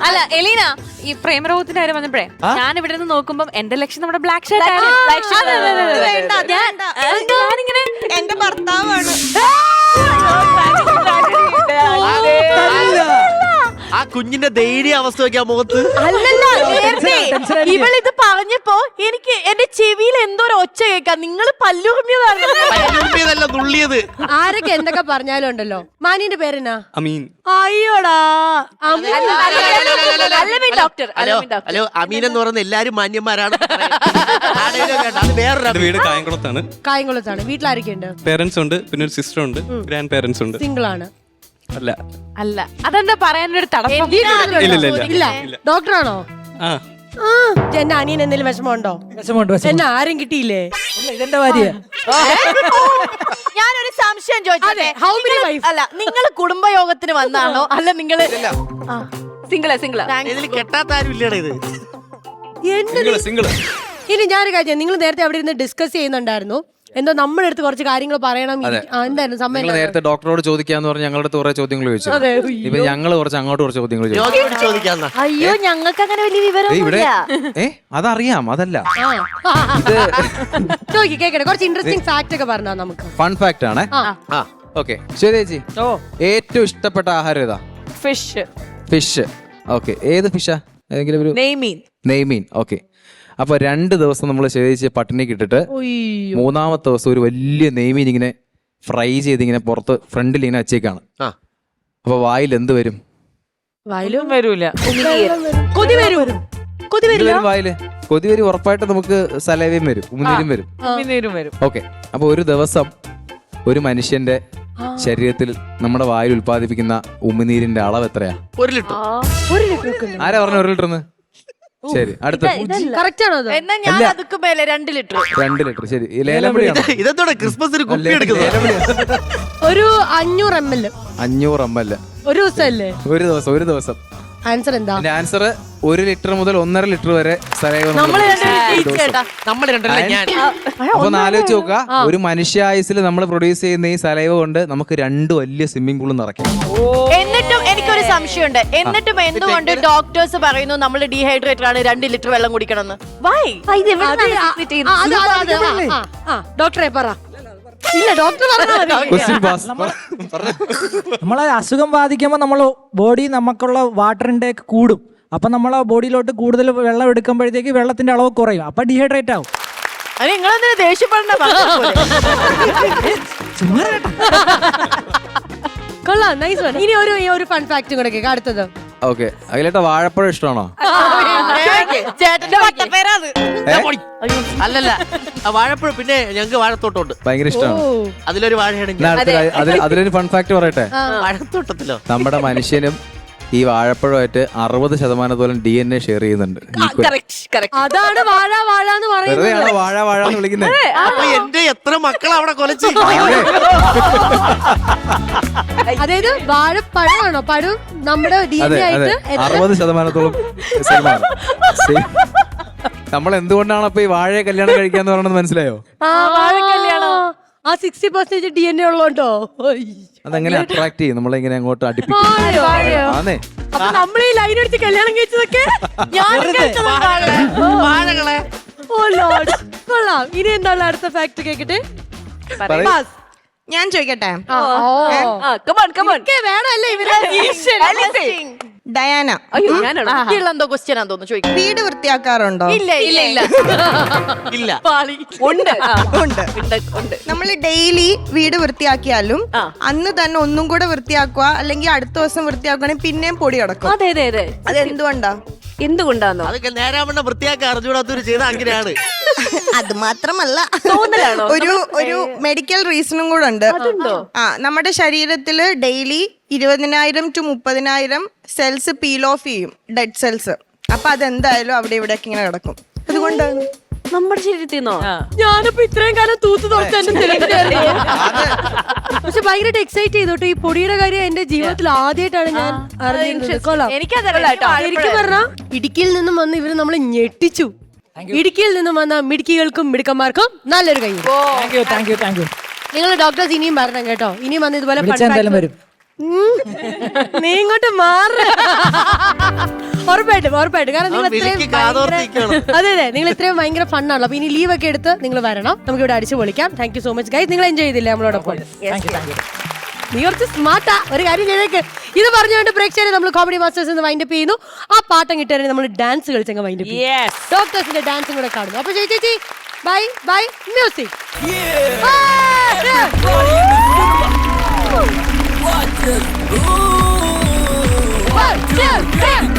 അല്ല എലീന, ഈ പ്രേമരോഗത്തിന്റെ കാര്യം വന്നപ്പോഴേ ഞാൻ ഇവിടെ നിന്ന് നോക്കുമ്പോ എന്റെ ലക്ഷ്യം നമ്മുടെ ബ്ലാക്ക് ഷർട്ട് ഞാനിങ്ങനെ എന്റെ ഭർത്താവാണ്. ആ കുഞ്ഞിന്റെ ധൈര്യ അവസ്ഥ നോക്കിയാ മുഖത്ത്. അല്ലല്ല, ഇവളിത് പറഞ്ഞപ്പോ എനിക്ക് എന്റെ ചെവിയിൽ എന്തോ ഒരു ഒച്ച കേൾക്കാം. നിങ്ങൾ പല്ലുറുമ്പിയതല്ല, നുള്ളിയത്. ആരൊക്കെ എന്തൊക്കെ പറഞ്ഞാലും ഉണ്ടല്ലോ. മാനിന്റെ പേരെന്നാ? അമീൻ. അയ്യോടാ, ഡോക്ടർ. ഹലോ, അമീൻ എന്ന് പറയുന്ന എല്ലാരും മാന്യന്മാരാണ്. അത് വേറൊരു വീട് കായംകുളത്താണ്. കായംകുളത്താണ്. വീട്ടിലാരൊക്കെ ഉണ്ട്? പേരൻസ് ഉണ്ട്, പിന്നെ ഒരു സിസ്റ്റർ ഉണ്ട്, ഗ്രാൻഡ് പേരൻസ് ഉണ്ട്. സിംഗിൾ ആണ്? അല്ല അല്ല, അതെന്താ പറയാനൊരു തടസ്സം? ഇല്ല. ഡോക്ടറാണോ? ആ എന്റെ അനിയൻ എന്തെങ്കിലും വിഷമമുണ്ടോ? വിഷമമുണ്ട്. എന്നെ ആരും കിട്ടിയില്ലേ? ഇതെന്റെ ഭാര്യ. ഞാനൊരു സംശയം ചോദിച്ചേ. അല്ല, നിങ്ങൾ കുടുംബയോഗത്തിന് വന്നാണോ അല്ല നിങ്ങള് സിംഗിളാ? ഇതിൽ കെട്ടാത്ത ആരും ഇല്ലടാ ഇത്. സിംഗിൾ. ഇനി ഞാനൊരു കാര്യം, നിങ്ങൾ നേരത്തെ അവിടെ ഇരുന്ന് ഡിസ്കസ് ചെയ്യുന്നുണ്ടായിരുന്നു, എന്തോ നമ്മുടെ അടുത്ത് കുറച്ച് കാര്യങ്ങൾ പറയണം. എന്തായിരുന്നു സമയം? നേരത്തെ ഡോക്ടറോട് ചോദിക്കാന്ന് പറഞ്ഞ് ഞങ്ങളുടെ അടുത്ത് കുറെ ചോദ്യങ്ങൾ ചോദിച്ചു. ഇപ്പൊ ഞങ്ങള് കുറച്ച് അങ്ങോട്ട് കുറച്ച് ചോദ്യങ്ങൾ ചോദിക്കാന്ന. അയ്യോ, ഞങ്ങൾക്ക് അങ്ങനെ വലിയ വിവരം ഇവിടെ അതറിയാം, അതല്ല കേക്കട്ടെ. കുറച്ച് ഇൻട്രസ്റ്റിംഗ് ഫാക്ട് ഒക്കെ പറഞ്ഞാ നമുക്ക്. ഫൺ ഫാക്ട് ആണ്. ഓക്കെ, ശരി ചേച്ചി. ഏറ്റവും ഇഷ്ടപ്പെട്ട ആഹാരം ഏതാ? ഫിഷ്. ഓക്കെ, ഏത് ഫിഷാ? ഏതെങ്കിലും ഒരു നെയ്മീൻ. ഓക്കെ, അപ്പൊ 2 ദിവസം നമ്മൾ ശേഷിച്ച് പട്ടിണിക്ക് ഇട്ടിട്ട് 3-ാമത്തെ ദിവസം ഒരു വലിയ നെയ്മീൻ ഇങ്ങനെ ഫ്രൈ ചെയ്ത് ഇങ്ങനെ പുറത്ത് ഫ്രണ്ടിൽ ഇങ്ങനെ വെച്ചേക്കാണ്. അപ്പൊ വായിൽ എന്ത് വരും? വയലും വരൂല. കൊതി വരും. വായില് കൊതി വരും. ഉറപ്പായിട്ട് നമുക്ക് സലവയും വരും, ഉമിനീരും വരും. ഓക്കെ, അപ്പൊ ഒരു ദിവസം ഒരു മനുഷ്യന്റെ ശരീരത്തിൽ നമ്മുടെ വായിൽ ഉൽപ്പാദിപ്പിക്കുന്ന ഉമിനീരിന്റെ അളവ് എത്രയാ? 1 ലിറ്റർ. ആരാ പറഞ്ഞ 1 ലിറ്റർ? ശരി, അടുത്ത. കറക്റ്റ് ആണോ? എന്നാ ഞാൻ അതൊക്കെ മേലെ 2 ലിറ്റർ. 2 ലിറ്റർ. ശരി, ലേലംപടിയാണോ? ഇതെന്തോടെ ക്രിസ്മസിന് കുപ്പി എടുക്കുന്നത്? ഒരു 500 ml. 500 ml ഒരു ദിവസം അല്ലേ? ഒരു ദിവസം. ആൻസർ എന്താ? ആൻസർ 1 ലിറ്റർ മുതൽ 1.5 ലിറ്റർ വരെ സലൈവ. നമ്മൾ രണ്ടല്ല ഞാൻ. അപ്പൊ ആലോചിച്ച് നോക്കുക, ഒരു മനുഷ്യായുസിൽ നമ്മൾ പ്രൊഡ്യൂസ് ചെയ്യുന്ന ഈ സലൈവ കൊണ്ട് നമുക്ക് 2 വലിയ സ്വിമ്മിംഗ് പൂൾ നിറയ്ക്കാം. എന്നിട്ടും എനിക്കൊരു സംശയമുണ്ട്. എന്നിട്ടും എന്തുകൊണ്ട് ഡോക്ടേഴ്സ് പറയുന്നു നമ്മൾ ഡീഹൈഡ്രേറ്റഡ് ആണ്, 2 ലിറ്റർ വെള്ളം കുടിക്കണം? ഡോക്ടറെ പറ. ഇല്ല, ഡോക്ടർ നമ്മളെ അസുഖം ബാധിക്കുമ്പോൾ നമ്മളെ ബോഡി നമുക്കുള്ള വാട്ടർ ഇൻടേക്ക് കൂടും. അപ്പൊ നമ്മളെ ബോഡിയിലോട്ട് കൂടുതൽ വെള്ളം എടുക്കുമ്പോഴത്തേക്ക് വെള്ളത്തിന്റെ അളവ് കുറയും. അപ്പൊ ഡീഹൈഡ്രേറ്റ് ആവും. നിങ്ങളെന്തിനാ ദേഷ്യപ്പെടേണ്ട? കൊള്ളാം, നൈസ് വൺ. ഇനി ഒരു ഫൺ ഫാക്ട് കൂടെ കേൾക്കാം. അടുത്തത്. ഓക്കെ, അതിലേട്ട വാഴപ്പഴം ഇഷ്ടമാണോ? ചേട്ടന്റെ വട്ടപ്പേരാത്. അല്ലല്ല, വാഴപ്പഴം. പിന്നെ ഞങ്ങക്ക് വാഴത്തോട്ടമുണ്ട്, ഭയങ്കര ഇഷ്ടമാണ്. അതിലൊരു വാഴയാണെങ്കിൽ അതിലൊരു ഫൺ ഫാക്ട് പറയട്ടെ. വാഴത്തോട്ടത്തിലോ നമ്മുടെ മനുഷ്യനും ഈ വാഴപ്പഴമായിട്ട് 60% DNA ഷെയർ ചെയ്യുന്നുണ്ട്. അതാണ് വാഴ എന്ന് പറയുന്നത്. വെറുതെയാണോ വാഴ എന്ന് വിളിക്കുന്നത്? അപ്പൊ എന്റെ എത്ര മക്കളെ അവിടെ കൊലച്ചു. അതായത് വാഴപ്പഴമാണോ? പഴം നമ്മുടെ DNA ആയിട്ട് 60%-ഓളം നമ്മൾ എന്തുകൊണ്ടാണ് അപ്പൊ ഈ വാഴയെ കല്യാണം കഴിക്കാന്ന് പറയണത് മനസ്സിലായോ? വാഴ കല്യാണം. ആ 60% DNA ഉള്ളോണ്ടോ? അതെങ്ങനെ അട്രാക്ട് ചെയ്യും നമ്മളെ ഇങ്ങനെ അങ്ങോട്ട് അടുപ്പിക്കും? അപ്പൊ നമ്മൾ ഈ ലൈൻ എടുത്ത് കല്യാണം കഴിച്ചതൊക്കെ വാഴകളെ. കൊള്ളാം. ഇനി എന്താണ് അടുത്ത ഫാക്ട് കേക്കട്ടെ? ഞാൻ ചോദിക്കട്ടെ? വേണല്ലേ ഇവര്? ഡയാന, എന്തോ ക്വസ്റ്റ്യൻ ആണെന്ന് തോന്നുന്നു ചോദിക്കും. വീട് വൃത്തിയാക്കാറുണ്ടോ? ഇല്ല. ഇല്ല. ഉണ്ട്. നമ്മൾ ഡെയിലി വീട് വൃത്തിയാക്കിയാലും അന്ന് തന്നെ ഒന്നും കൂടെ വൃത്തിയാക്കുക, അല്ലെങ്കിൽ അടുത്ത ദിവസം വൃത്തിയാക്കുകയാണെങ്കിൽ പിന്നെയും പൊടി അടക്കും. അതെ. അത് എന്തുകൊണ്ടാന്നോ? അതൊക്കെ നേരാവണ്ണം വൃത്തിയാക്കി അറിഞ്ഞൂടാത്തൊരു ചെയ്ത അങ്ങനെയാണ്. അത് മാത്രമല്ല, ഒരു മെഡിക്കൽ റീസണും കൂടെ ഉണ്ട്. നമ്മുടെ ശരീരത്തില് daily 20,000 to 30,000 cells peel off ചെയ്യും, ഡെഡ് സെൽസ്. അപ്പൊ അതെന്തായാലും അവിടെ ഇവിടെയൊക്കെ ഇങ്ങനെ കിടക്കും. അതുകൊണ്ടാണ് നമ്മുടെ ശരീരത്തിൽ നിന്നോ? ഞാനിപ്പോ ഇത്രയും കാലം തൂത്ത് തുടച്ച് പക്ഷെ ഭയങ്കരമായിട്ട് എക്സൈറ്റ് ചെയ്തോട്ടെ. ഈ പൊടിയുടെ കാര്യം എന്റെ ജീവിതത്തിൽ ആദ്യമായിട്ടാണ് ഞാൻ അറിഞ്ഞത്. ശരിക്കും പറഞ്ഞാ ഇടുക്കിയിൽ നിന്നും വന്ന് ഇവര് നമ്മളെ ഞെട്ടിച്ചു. ഇടുക്കിയിൽ നിന്നും വന്ന മിടുക്കികൾക്കും മിടുക്കന്മാർക്കും നല്ലൊരു കൈ. Thank you. നിങ്ങൾ ഡോക്ടേഴ്സ് ഇനിയും വരണം കേട്ടോ. ഇനിയും വന്ന് ഇതുപോലെ വരും. നീ ഇങ്ങോട്ട് മാറ. ഉറപ്പായിട്ടും കാരണം നിങ്ങൾ ഇത്രയും വിളിക്ക് കാതോർത്തിരിക്കണം. അതെ അതെ നിങ്ങൾ ഇത്രയും ഭയങ്കര ഫണ്ണാണല്ലോ. അപ്പൊ ഇനി ലീവ് ഒക്കെ എടുത്ത് നിങ്ങൾ വരണം, നമുക്ക് ഇവിടെ അടിച്ചു പൊളിക്കാം. Thank you so much guys. നിങ്ങൾ എൻജോയ് ചെയ്തില്ലേ നമ്മളോടൊപ്പം? നീ കുറച്ച് സ്മാർട്ടാ, ഒരു കാര്യം ചെയ്തേക്ക്. ഇത് പറഞ്ഞുകൊണ്ട് പ്രേക്ഷകരെ നമ്മൾ കോമഡി മാസ്റ്റേഴ്സ് എന്ന് വൈൻഡപ്പ് ചെയ്യുന്നു. ആ പാട്ടം കിട്ടിയാൽ നമ്മൾ ഡാൻസ് കളിച്ചങ്ങ് വൈൻഡപ്പ് ചെയ്യും. ഡോക്ടേഴ്സിന്റെ ഡാൻസും കൂടെ കാണുന്നു. അപ്പൊ ചേച്ചി bye bye music. One, two, three.